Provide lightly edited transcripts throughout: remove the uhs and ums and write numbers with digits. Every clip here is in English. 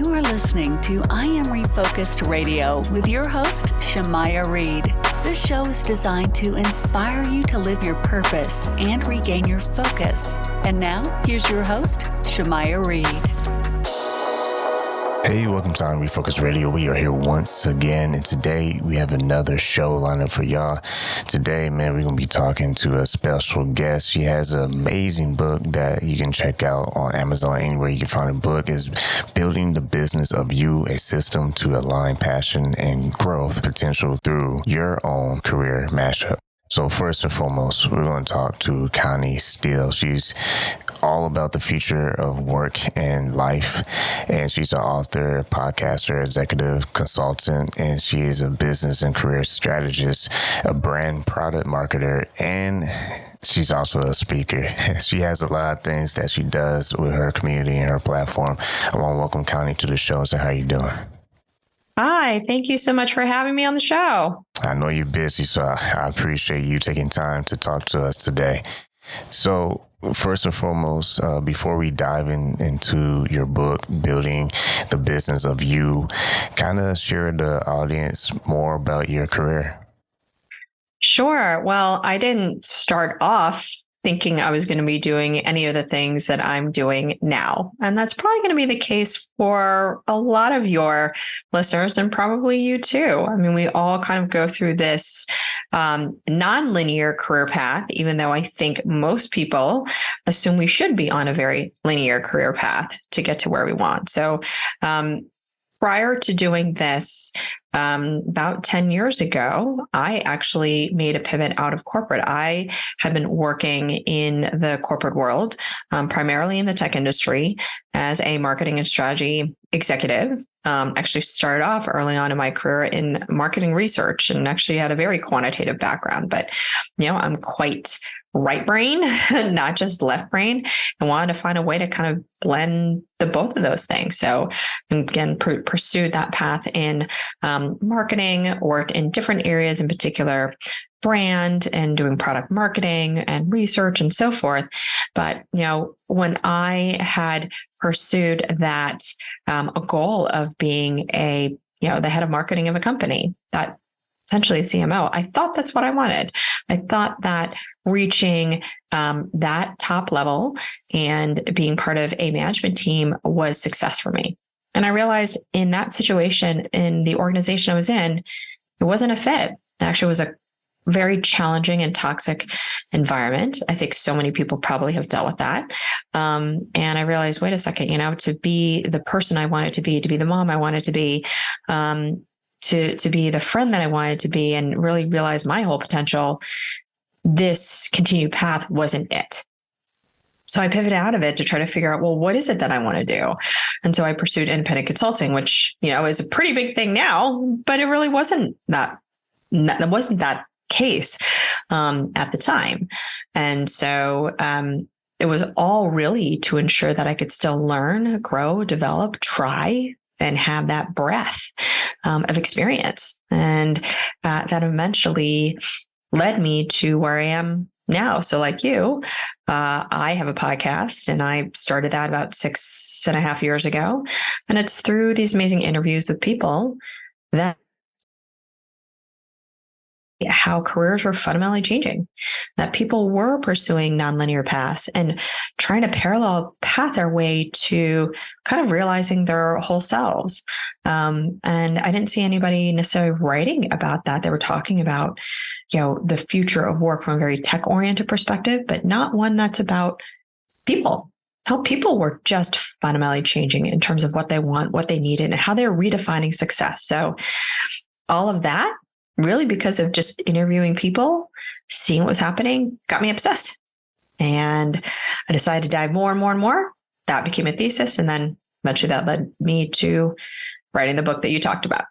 You are listening to I Am Refocused Radio with your host, Shamaya Reed. This show is designed to inspire you to live your purpose and regain your focus. And now, here's your host, Shamaya Reed. Hey, welcome to On Refocus Radio. We are here once again, and today we have another show lined up for y'all. Today, man, we're going to be talking to a special guest. She has an amazing book that you can check out on Amazon, anywhere you can find a book. Is Building the Business of You, a System to Align Passion and Growth Potential Through Your Own Career Mashup. So first and foremost, we're going to talk to Connie Steele. She's all about the future of work and life, and she's an author, podcaster, executive consultant, and she is a business and career strategist, a brand product marketer, and she's also a speaker. She has a lot of things that she does with her community and her platform. I want to welcome Connie to the show. So how you doing? Hi, thank you so much for having me on the show. I know you're busy, so I appreciate you taking time to talk to us today. So first and foremost, before we dive into your book, Building the Business of You, kind of share the audience more about your career. Sure. Well, I didn't start off thinking I was going to be doing any of the things that I'm doing now. And that's probably going to be the case for a lot of your listeners and probably you too. I mean, we all kind of go through this non-linear career path, even though I think most people assume we should be on a very linear career path to get to where we want. So prior to doing this, about 10 years ago, I actually made a pivot out of corporate. I had been working in the corporate world, primarily in the tech industry as a marketing and strategy executive. Actually started off early on in my career in marketing research and actually had a very quantitative background, but I'm quite right brain, not just left brain, and wanted to find a way to kind of blend the both of those things. So again, pursued that path in marketing, worked in different areas, in particular brand and doing product marketing and research and so forth. But, when I had pursued that, a goal of being the head of marketing of a company, that essentially a CMO, I thought that's what I wanted. I thought that reaching that top level and being part of a management team was success for me. And I realized in that situation, in the organization I was in, it wasn't a fit. It actually was a very challenging and toxic environment. I think so many people probably have dealt with that. And I realized, wait a second, to be the person I wanted to be the mom I wanted to be, to be the friend that I wanted to be and really realize my whole potential, this continued path wasn't it. So I pivoted out of it to try to figure out, well, what is it that I want to do? And so I pursued independent consulting, which, is a pretty big thing now, but it really wasn't that case at the time. And so it was all really to ensure that I could still learn, grow, develop, try, and have that breadth of experience. And that eventually led me to where I am now. So like you, I have a podcast and I started that about 6.5 years ago. And it's through these amazing interviews with people that how careers were fundamentally changing, that people were pursuing nonlinear paths and trying to parallel path their way to kind of realizing their whole selves. And I didn't see anybody necessarily writing about that. They were talking about, the future of work from a very tech-oriented perspective, but not one that's about people. How people were just fundamentally changing in terms of what they want, what they needed, and how they're redefining success. So all of that, really because of just interviewing people, seeing what was happening, got me obsessed. And I decided to dive more and more and more. That became a thesis. And then eventually that led me to writing the book that you talked about.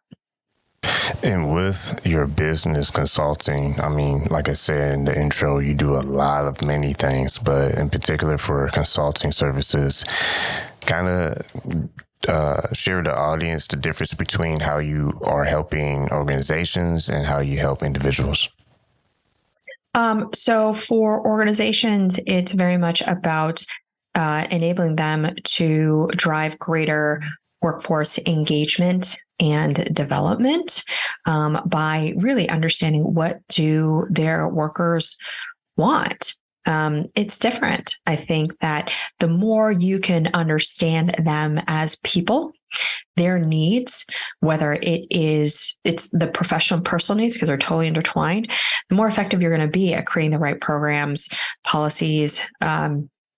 And with your business consulting, I mean, like I said in the intro, you do a lot of many things, but in particular for consulting services, kind of share the audience the difference between how you are helping organizations and how you help individuals. So for organizations, it's very much about enabling them to drive greater workforce engagement and development by really understanding what do their workers want. It's different. I think that the more you can understand them as people, their needs, whether it's the professional and personal needs, because they're totally intertwined, the more effective you're going to be at creating the right programs, policies,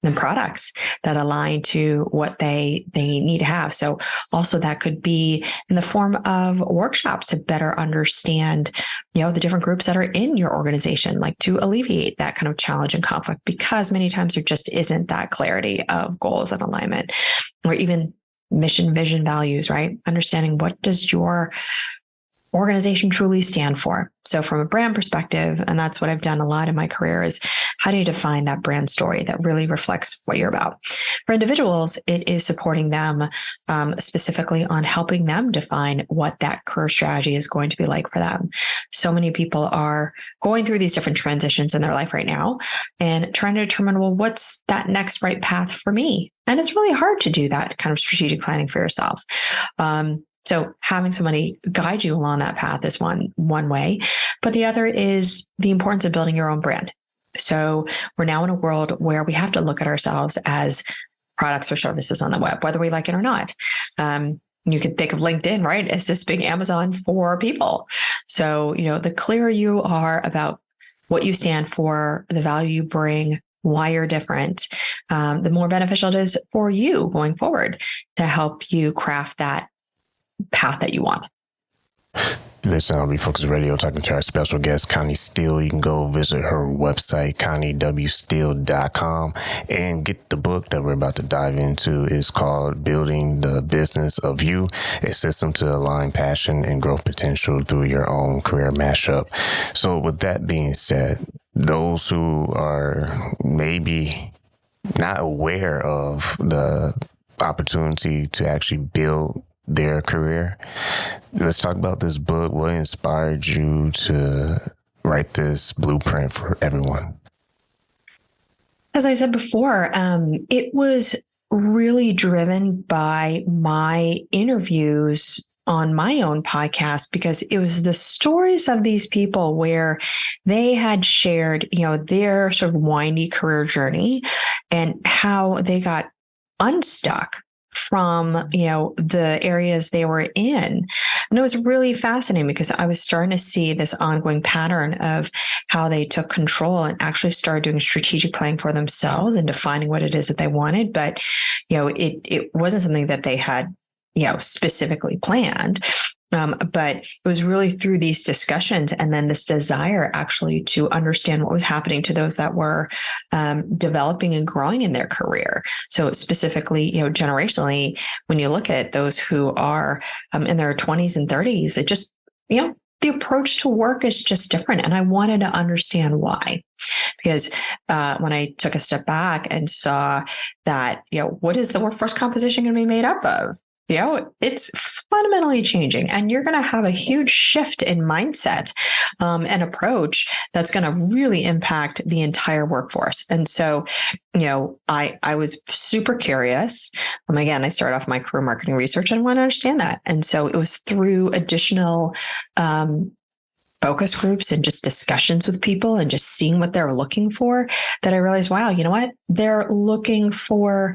and products that align to what they need to have. So also that could be in the form of workshops to better understand, the different groups that are in your organization, like to alleviate that kind of challenge and conflict, because many times there just isn't that clarity of goals and alignment, or even mission, vision, values, right? Understanding what does your organization truly stand for. So from a brand perspective, and that's what I've done a lot in my career, is how do you define that brand story that really reflects what you're about? For individuals, it is supporting them specifically on helping them define what that career strategy is going to be like for them. So many people are going through these different transitions in their life right now and trying to determine, well, what's that next right path for me? And it's really hard to do that kind of strategic planning for yourself. So having somebody guide you along that path is one way, but the other is the importance of building your own brand. So we're now in a world where we have to look at ourselves as products or services on the web, whether we like it or not. You could think of LinkedIn, right, as this big Amazon for people. So, the clearer you are about what you stand for, the value you bring, why you're different, the more beneficial it is for you going forward to help you craft that path that you want. Listen on Refocus Radio, talking to our special guest, Connie Steele. You can go visit her website, ConnieWSteele.com, and get the book that we're about to dive into. It's called Building the Business of You, a system to align passion and growth potential through your own career mashup. So with that being said, those who are maybe not aware of the opportunity to actually build their career, let's talk about this book. What inspired you to write this blueprint for everyone? As I said before, it was really driven by my interviews on my own podcast, because it was the stories of these people where they had shared, their sort of windy career journey and how they got unstuck from, the areas they were in. And it was really fascinating because I was starting to see this ongoing pattern of how they took control and actually started doing strategic planning for themselves and defining what it is that they wanted. But, it wasn't something that they had, specifically planned. But it was really through these discussions and then this desire actually to understand what was happening to those that were developing and growing in their career. So specifically, generationally, when you look at it, those who are in their 20s and 30s, it just, the approach to work is just different. And I wanted to understand why. Because when I took a step back and saw that, what is the workforce composition going to be made up of? It's fundamentally changing, and you're going to have a huge shift in mindset and approach that's going to really impact the entire workforce. And so, I was super curious. Again, I started off my career marketing research and want to understand that. And so it was through additional focus groups and just discussions with people and just seeing what they're looking for that I realized, wow, you know what? They're looking for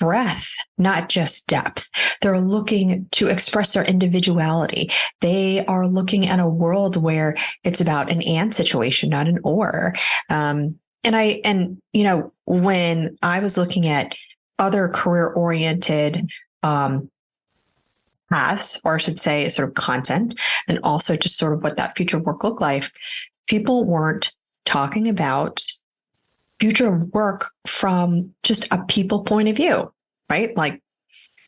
breadth, not just depth. They're looking to express their individuality. They are looking at a world where it's about an and situation, not an or. When I was looking at other career-oriented paths, or I should say sort of content, and also just sort of what that future work looked like, people weren't talking about future work from just a people point of view, right? Like,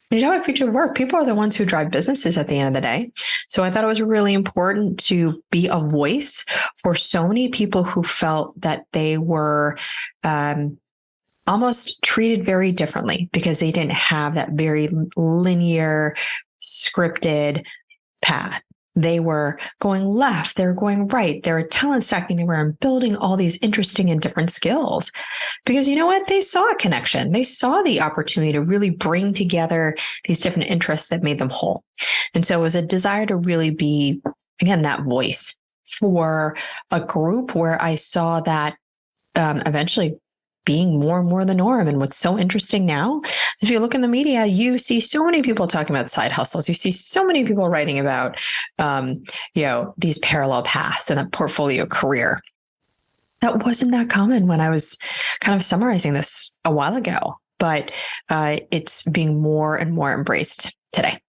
when you talk about future work, people are the ones who drive businesses at the end of the day. So I thought it was really important to be a voice for so many people who felt that they were almost treated very differently because they didn't have that very linear, scripted path. They were going left, they were going right, they were talent stacking, they were building all these interesting and different skills. Because you know what? They saw a connection. They saw the opportunity to really bring together these different interests that made them whole. And so it was a desire to really be, again, that voice for a group where I saw that eventually being more and more the norm. And what's so interesting now, if you look in the media, you see so many people talking about side hustles. You see so many people writing about, these parallel paths and a portfolio career. That wasn't that common when I was kind of summarizing this a while ago, but it's being more and more embraced today.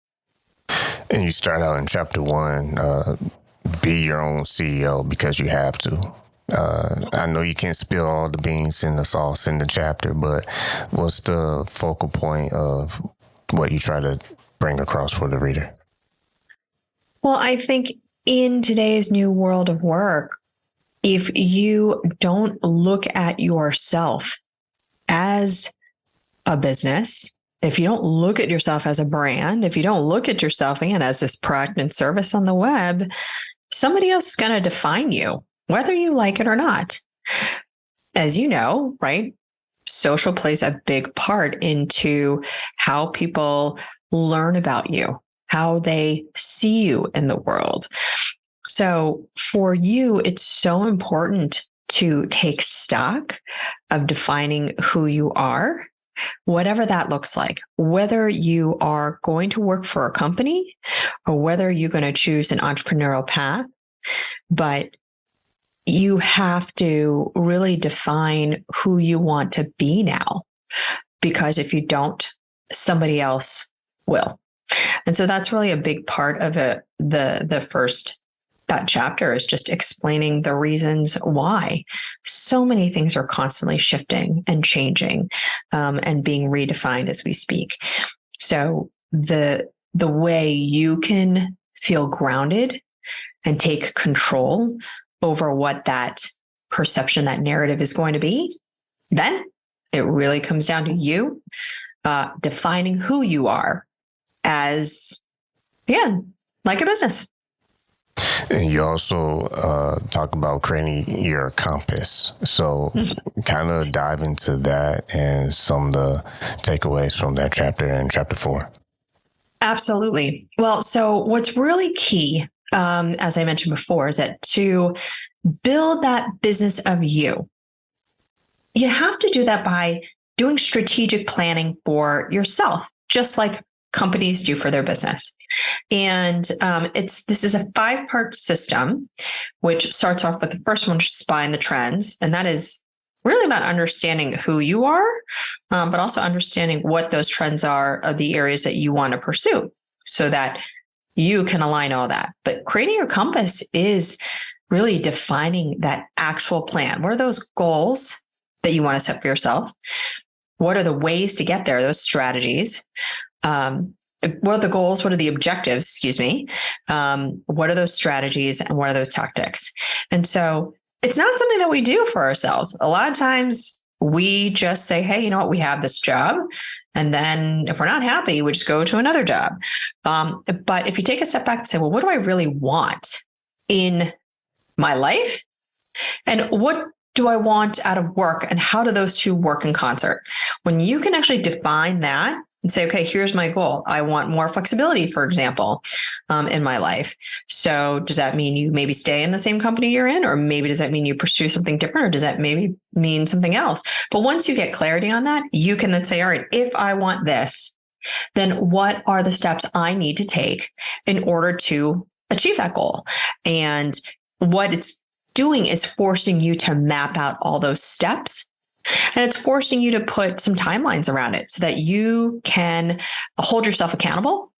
And you start out in chapter 1, be your own CEO because you have to. I know you can't spill all the beans in the sauce in the chapter, but what's the focal point of what you try to bring across for the reader? Well, I think in today's new world of work, if you don't look at yourself as a business, if you don't look at yourself as a brand, if you don't look at yourself, again, as this product and service on the web, somebody else is going to define you, whether you like it or not. As you know, right? Social plays a big part into how people learn about you, how they see you in the world. So for you, it's so important to take stock of defining who you are, whatever that looks like, whether you are going to work for a company or whether you're going to choose an entrepreneurial path. But you have to really define who you want to be now, because if you don't, somebody else will. And so that's really a big part of the first, that chapter is just explaining the reasons why so many things are constantly shifting and changing and being redefined as we speak. So the way you can feel grounded and take control over what that perception, that narrative is going to be, then it really comes down to you defining who you are as, again, like a business. And you also talk about creating your compass. So kind of dive into that and some of the takeaways from that chapter in chapter 4. Absolutely. Well, so what's really key, as I mentioned before, is that to build that business of you, you have to do that by doing strategic planning for yourself, just like companies do for their business. And this is a 5-part system, which starts off with the first one, which is spying the trends. And that is really about understanding who you are, but also understanding what those trends are of the areas that you want to pursue so that you can align all that. But creating your compass is really defining that actual plan. What are those goals that you want to set for yourself? What are the ways to get there, those strategies? What are the goals? What are the objectives? Excuse me. What are those strategies and what are those tactics? And so it's not something that we do for ourselves. A lot of times we just say, hey, you know what? We have this job. And then if we're not happy, we just go to another job. But if you take a step back and say, well, what do I really want in my life? And what do I want out of work? And how do those two work in concert? When you can actually define that and say, okay, here's my goal. I want more flexibility, for example, in my life. So does that mean you maybe stay in the same company you're in? Or maybe does that mean you pursue something different? Or does that maybe mean something else? But once you get clarity on that, you can then say, all right, if I want this, then what are the steps I need to take in order to achieve that goal? And what it's doing is forcing you to map out all those steps. And it's forcing you to put some timelines around it so that you can hold yourself accountable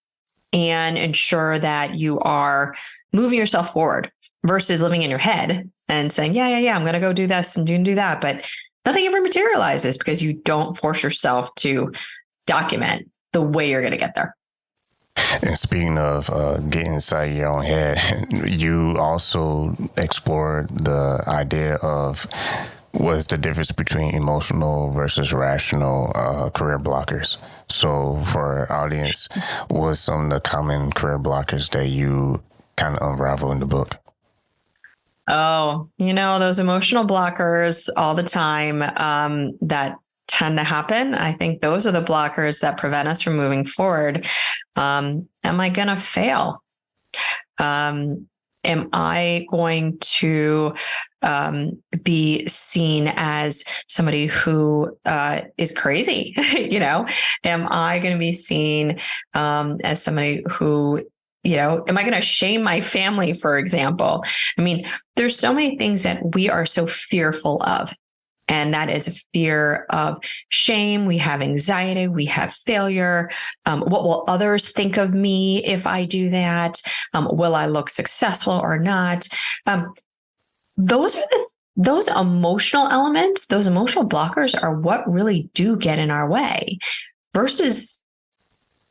and ensure that you are moving yourself forward versus living in your head and saying, yeah, I'm going to go do this and do that. But nothing ever materializes because you don't force yourself to document the way you're going to get there. And speaking of getting inside your own head, you also explored the idea of what's the difference between emotional versus rational career blockers. So for our audience, what are some of the common career blockers that you kind of unravel in the book? Oh, those emotional blockers all the time that tend to happen. I think those are the blockers that prevent us from moving forward. Am I going to fail? Am I going to be seen as somebody who is crazy? Am I going to be seen as somebody who, am I going to shame my family, for example? I mean, there's so many things that we are so fearful of. And that is a fear of shame. We have anxiety. We have failure. What will others think of me if I do that? Will I look successful or not? Those emotional elements, those emotional blockers are what really do get in our way versus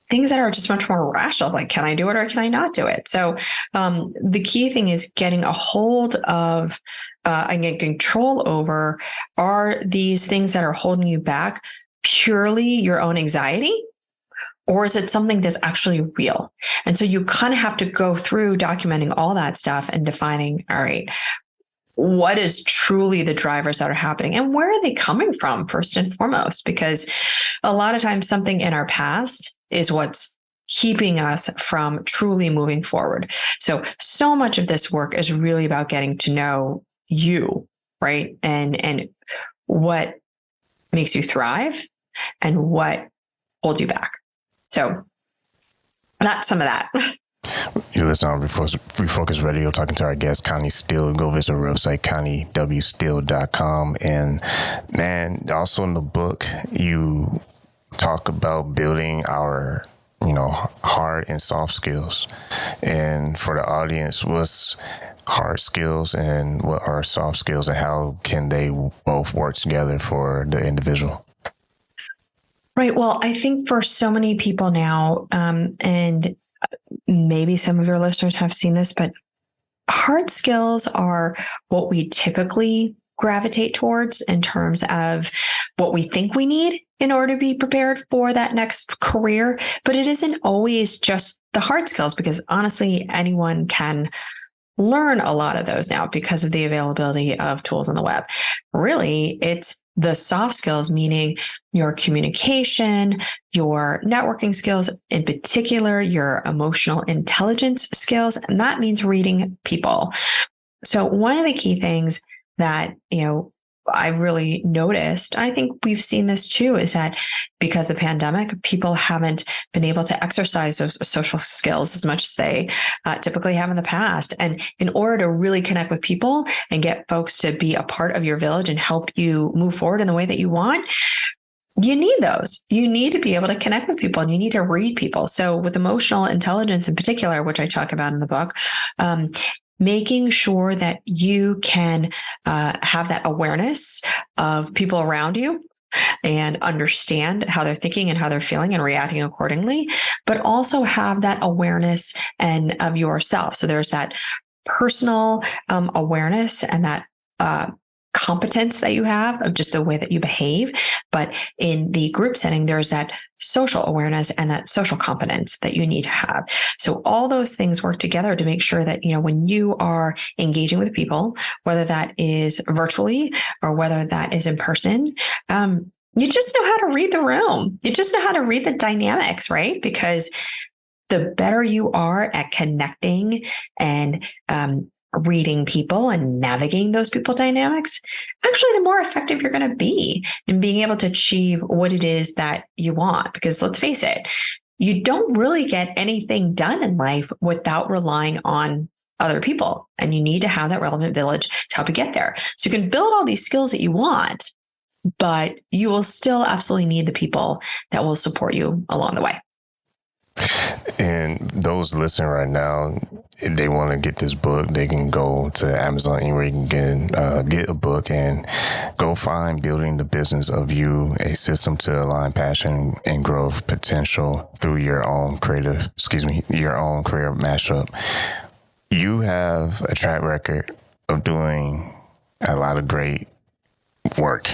things that are just much more rational, like, can I do it or can I not do it? So the key thing is getting a hold of and get control over, are these things that are holding you back purely your own anxiety? Or is it something that's actually real? And so you kind of have to go through documenting all that stuff and defining, all right, what is truly the drivers that are happening and where are they coming from first and foremost? Because a lot of times something in our past is what's keeping us from truly moving forward. So much of this work is really about getting to know you, right? And what makes you thrive and what holds you back. So that's some of that. You listen on Refocus Radio, talking to our guest, Connie Steele. Go visit our website, ConnieWSteele.com. And man, also in the book, you talk about building our, hard and soft skills. And for the audience, what's hard skills and what are soft skills, and how can they both work together for the individual? Right. Well, I think for so many people now, and maybe some of your listeners have seen this, but hard skills are what we typically gravitate towards in terms of what we think we need in order to be prepared for that next career. But it isn't always just the hard skills, because honestly, anyone can learn a lot of those now because of the availability of tools on the web. Really, it's the soft skills, meaning your communication, your networking skills, in particular, your emotional intelligence skills. And that means reading people. So one of the key things that, I really noticed, I think we've seen this too, is that because of the pandemic, people haven't been able to exercise those social skills as much as they typically have in the past. And in order to really connect with people and get folks to be a part of your village and help you move forward in the way that you want, you need those. You need to be able to connect with people and you need to read people. So with emotional intelligence in particular, which I talk about in the book, making sure that you can have that awareness of people around you and understand how they're thinking and how they're feeling and reacting accordingly, but also have that awareness and of yourself. So there's that personal awareness and that competence that you have of just the way that you behave. But in the group setting, there's that social awareness and that social competence that you need to have. So all those things work together to make sure that, when you are engaging with people, whether that is virtually or whether that is in person, you just know how to read the room. You just know how to read the dynamics, right? Because the better you are at connecting and reading people and navigating those people dynamics, actually, the more effective you're going to be in being able to achieve what it is that you want. Because let's face it, you don't really get anything done in life without relying on other people. And you need to have that relevant village to help you get there. So you can build all these skills that you want, but you will still absolutely need the people that will support you along the way. And those listening right now, if they want to get this book, they can go to Amazon anywhere you can get a book and go find Building the Business of You, a system to align passion and growth potential through your own career mashup. You have a track record of doing a lot of great work.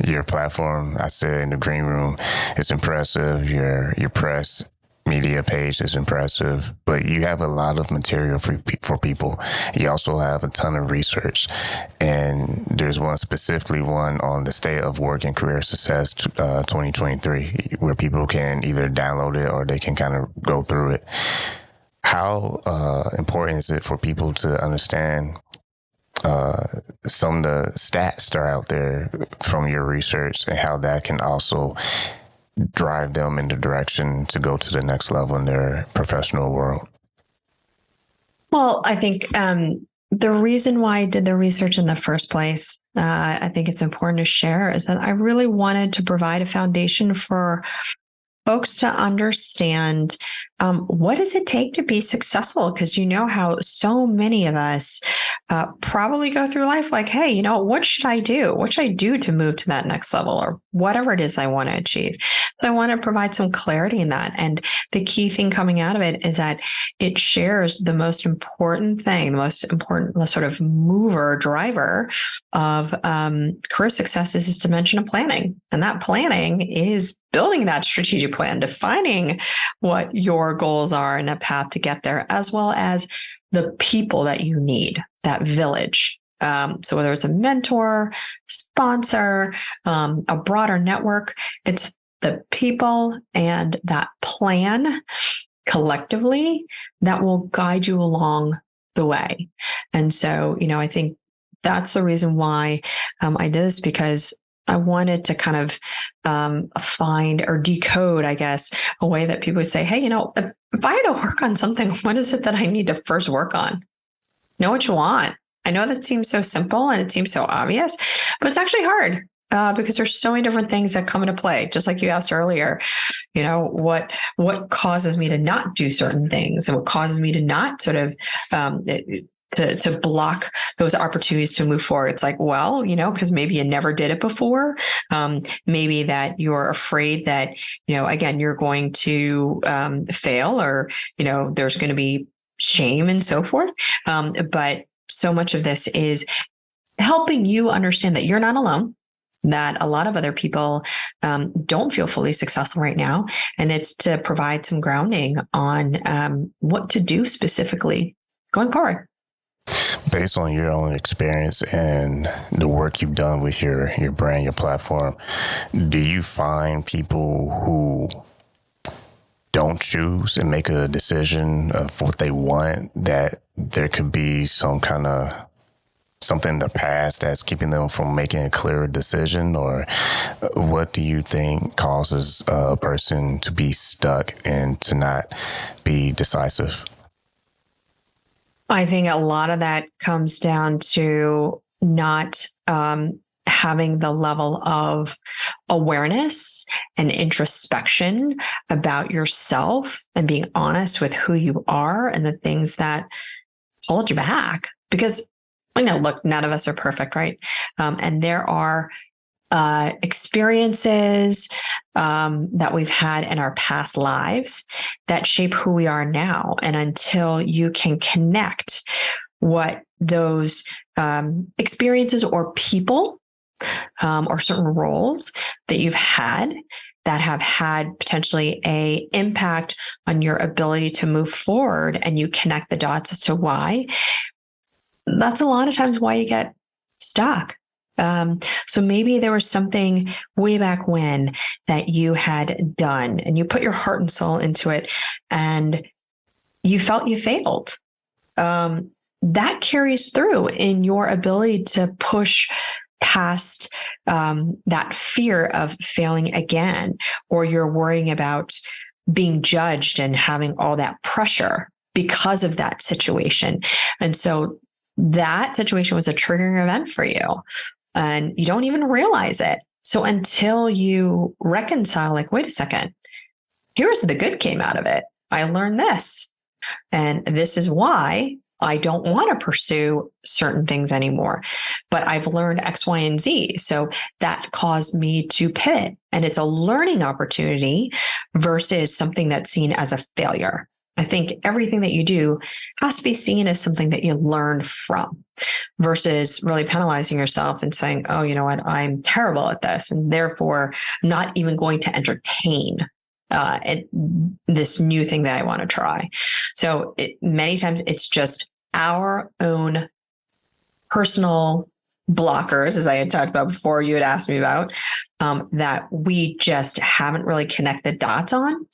Your platform, I said in the green room, is impressive. Your press media page is impressive, but you have a lot of material for people. You also have a ton of research, and there's one on the state of work and career success 2023, where people can either download it or they can kind of go through it. How important is it for people to understand some of the stats that are out there from your research, and how that can also drive them in the direction to go to the next level in their professional world? Well, I think the reason why I did the research in the first place, I think it's important to share, is that I really wanted to provide a foundation for folks to understand what does it take to be successful? Because you know how so many of us probably go through life like, hey, what should I do? What should I do to move to that next level, or whatever it is I want to achieve? So I want to provide some clarity in that. And the key thing coming out of it is that it shares the most important thing, the most important sort of mover, driver of career success is this dimension of planning. And that planning is building that strategic plan, defining what your goals are and a path to get there, as well as the people that you need, that village. So whether it's a mentor, sponsor, a broader network, it's the people and that plan collectively that will guide you along the way. And so, I think that's the reason why I did this, because I wanted to kind of find or decode, I guess, a way that people would say, hey, if I had to work on something, what is it that I need to first work on? Know what you want. I know that seems so simple and it seems so obvious, but it's actually hard because there's so many different things that come into play. Just like you asked earlier, what causes me to not do certain things, and what causes me to not sort of to block those opportunities to move forward. It's like, well, because maybe you never did it before. Maybe that you're afraid that, again, you're going to fail, or, there's going to be shame and so forth. But so much of this is helping you understand that you're not alone, that a lot of other people don't feel fully successful right now. And it's to provide some grounding on what to do specifically going forward. Based on your own experience and the work you've done with your brand, your platform, do you find people who don't choose and make a decision of what they want, that there could be some kind of something in the past that's keeping them from making a clearer decision? Or what do you think causes a person to be stuck and to not be decisive? I think a lot of that comes down to not having the level of awareness and introspection about yourself, and being honest with who you are and the things that hold you back. Because, look, none of us are perfect, right? And there are experiences that we've had in our past lives that shape who we are now. And until you can connect what those experiences or people or certain roles that you've had that have had potentially a impact on your ability to move forward, and you connect the dots as to why, that's a lot of times why you get stuck. So maybe there was something way back when that you had done, and you put your heart and soul into it, and you felt you failed. That carries through in your ability to push past that fear of failing again, or you're worrying about being judged and having all that pressure because of that situation. And so that situation was a triggering event for you, and you don't even realize it. So until you reconcile, like, wait a second, here's the good came out of it. I learned this, and this is why I don't want to pursue certain things anymore, but I've learned X, Y, and Z. So that caused me to pivot, and it's a learning opportunity versus something that's seen as a failure. I think everything that you do has to be seen as something that you learn from, versus really penalizing yourself and saying, oh, you know what, I'm terrible at this, and therefore I'm not even going to entertain this new thing that I want to try. So many times it's just our own personal blockers, as I had talked about before, you had asked me about, that we just haven't really connected dots on,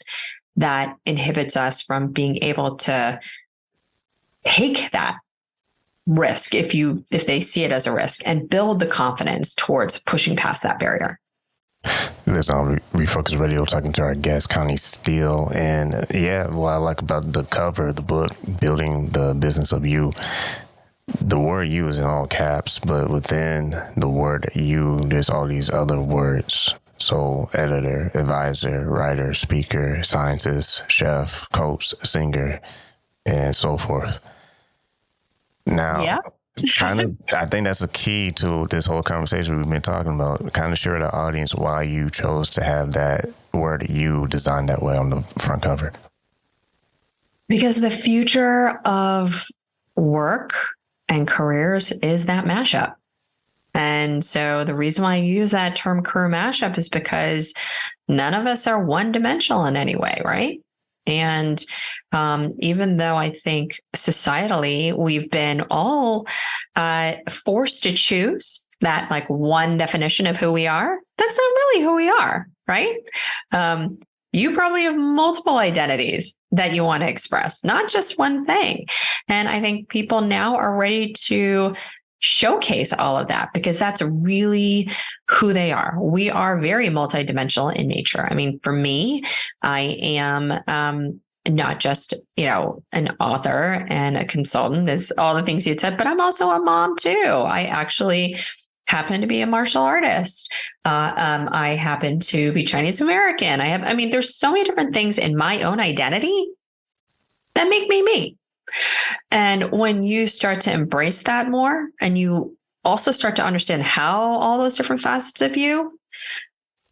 that inhibits us from being able to take that risk, if they see it as a risk, and build the confidence towards pushing past that barrier. This on Refocus Radio, talking to our guest, Connie Steele. And what I like about the cover of the book, Building the Business of You, the word you is in all caps, but within the word you, there's all these other words. So editor, advisor, writer, speaker, scientist, chef, coach, singer, and so forth. Now, I think that's the key to this whole conversation we've been talking about. Kind of share the audience why you chose to have that word you designed that way on the front cover. Because the future of work and careers is that mashup. And so the reason why I use that term career mashup is because none of us are one-dimensional in any way, right? And even though I think societally we've been all forced to choose that like one definition of who we are, that's not really who we are, right? You probably have multiple identities that you want to express, not just one thing. And I think people now are ready to showcase all of that because that's really who they are. We are very multidimensional in nature. I mean, for me, I am not just, an author and a consultant. There's all the things you said, but I'm also a mom too. I actually happen to be a martial artist. I happen to be Chinese American. There's so many different things in my own identity that make me me. And when you start to embrace that more, and you also start to understand how all those different facets of you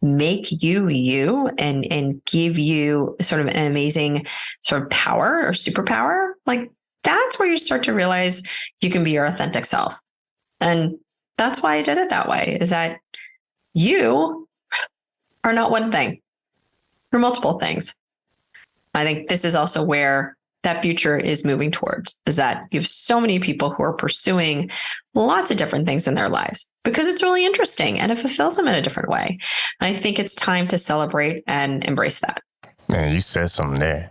make you you and give you sort of an amazing sort of power or superpower, like that's where you start to realize you can be your authentic self. And that's why I did it that way, is that you are not one thing. You're multiple things. I think this is also where that future is moving towards, is that you have so many people who are pursuing lots of different things in their lives because it's really interesting and it fulfills them in a different way. I think it's time to celebrate and embrace that. Man, you said something there.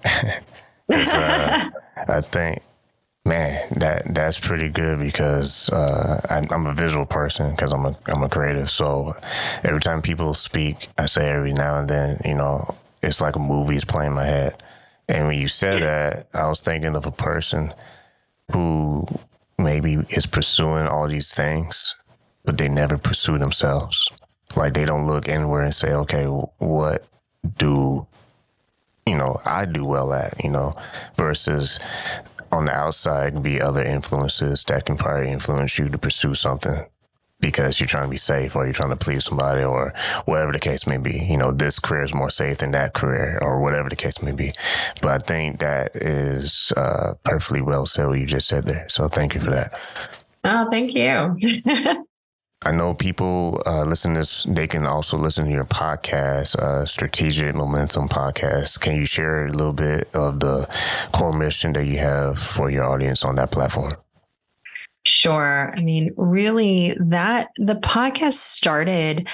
I think, man, that's pretty good because I'm a visual person because I'm a creative. So every time people speak, I say every now and then, it's like a movie is playing in my head. And when you said that, I was thinking of a person who maybe is pursuing all these things, but they never pursue themselves. Like they don't look inward and say, okay, what do, I do well at, versus on the outside can be other influences that can probably influence you to pursue something because you're trying to be safe or you're trying to please somebody or whatever the case may be. This career is more safe than that career or whatever the case may be. But I think that is perfectly well said what you just said there. So thank you for that. Oh, thank you. I know people listen to this, they can also listen to your podcast, Strategic Momentum Podcast. Can you share a little bit of the core mission that you have for your audience on that platform? Sure. Really the podcast started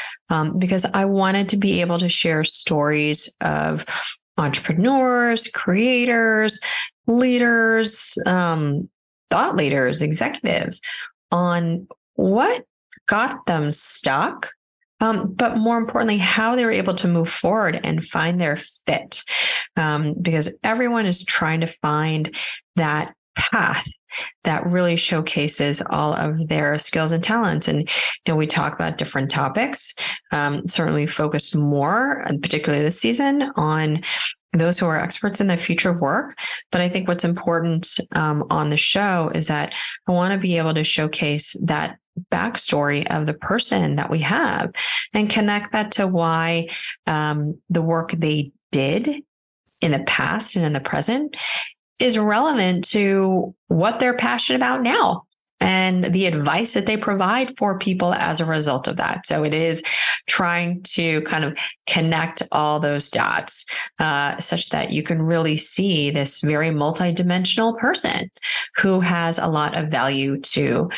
because I wanted to be able to share stories of entrepreneurs, creators, leaders, thought leaders, executives on what got them stuck, but more importantly, how they were able to move forward and find their fit. Because everyone is trying to find that path that really showcases all of their skills and talents. And we talk about different topics, certainly focused more, particularly this season, on those who are experts in the future of work. But I think what's important on the show is that I want to be able to showcase that backstory of the person that we have and connect that to why the work they did in the past and in the present is relevant to what they're passionate about now. and the advice that they provide for people as a result of that. So it is trying to kind of connect all those dots such that you can really see this very multidimensional person who has a lot of value to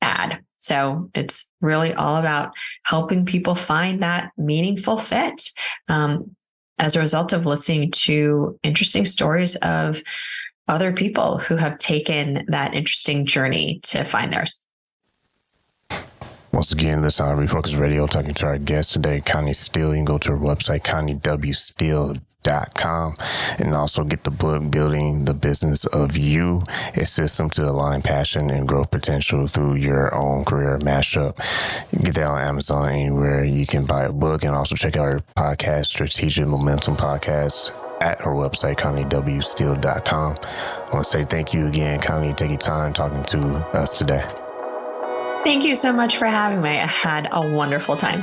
add. So it's really all about helping people find that meaningful fit as a result of listening to interesting stories of other people who have taken that interesting journey to find theirs. Once again, listen on Refocus Radio, talking to our guest today, Connie Steele. You can go to her website, ConnieWSteele.com, and also get the book, Building the Business of You, a system to align passion and growth potential through your own career mashup. You can get that on Amazon, anywhere you can buy a book, and also check out her podcast, Strategic Momentum Podcast, at her website, ConnieWSteele.com. I want to say thank you again, Connie, taking time talking to us today. Thank you so much for having me. I had a wonderful time.